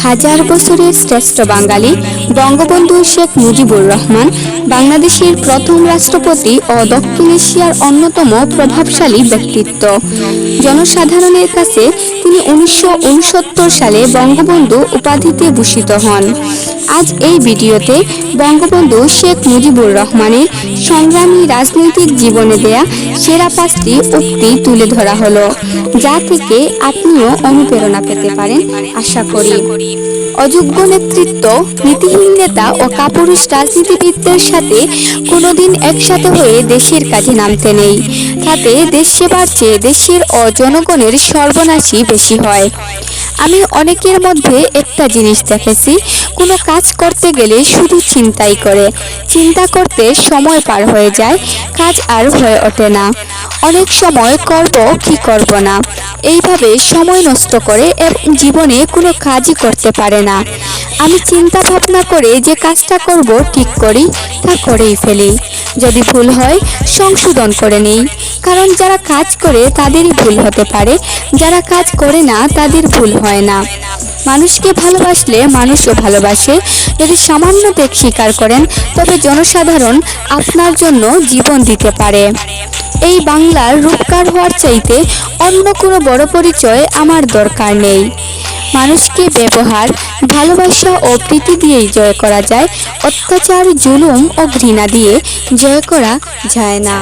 হাজার বছরের শ্রেষ্ঠ বাঙালি বঙ্গবন্ধু শেখ মুজিবুর রহমান বাংলাদেশের প্রথম রাষ্ট্রপতি ও দক্ষিণ এশিয়ার অন্যতম প্রভাবশালী ব্যক্তিত্ব। জনসাধারণের কাছে তিনি 1969 সালে বঙ্গবন্ধু উপাধিতে ভূষিত হন। আজ এই ভিডিওতে বঙ্গবন্ধু শেখ মুজিবুর রহমানের সংগ্রামী রাজনৈতিক জীবনে দেয়া সেরা 5টি উক্তি তুলে ধরা হলো, যা থেকে আপনিও অনুপ্রেরণা পেতে পারেন আশা করি। অযোগ্য নেতৃত্ব, নীতিহীন নেতা ও কাপুরুষ রাজনীতিবিদদের সাথে কোনোদিন একসাথে হয়ে দেশের কাজে নামতে নেই। তাতে দেশ সেবার চেয়ে দেশের ও জনগণের সর্বনাশই বেশি হয়। আমি অনেকের মধ্যে একটা জিনিস দেখেছি, কোনো কাজ করতে গেলে শুধু চিন্তাই করে, চিন্তা করতে সময় পার হয়ে যায়, কাজ আর হয়ে ওঠে না। অনেক সময় করব কি করব না এইভাবে সময় নষ্ট করে এবং জীবনে কোনো কাজই করতে পারে না। আমি চিন্তা ভাবনা করে যে কাজটা করব ঠিক করি, তা করেই ফেলি। যদি ভুল হয় সংশোধন করে নেই, কারণ যারা কাজ করে তাদেরই ভুল হতে পারে, যারা কাজ করে না তাদের ভুল হয় না। মানুষকে ভালোবাসলে মানুষও ভালোবাসে। যদি সামান্য ত্যাগ স্বীকার করেন তবে জনসাধারণ আপনার জন্য জীবন দিতে পারে। এই বাংলার রূপকার হওয়ার চাইতে অন্য কোনো বড় পরিচয় আমার দরকার নেই। মানুষকে ব্যবহার, ভালোবাসা ও প্রীতি দিয়েই জয় করা যায়, অত্যাচার, জুলুম ও ঘৃণা দিয়ে জয় করা যায় না।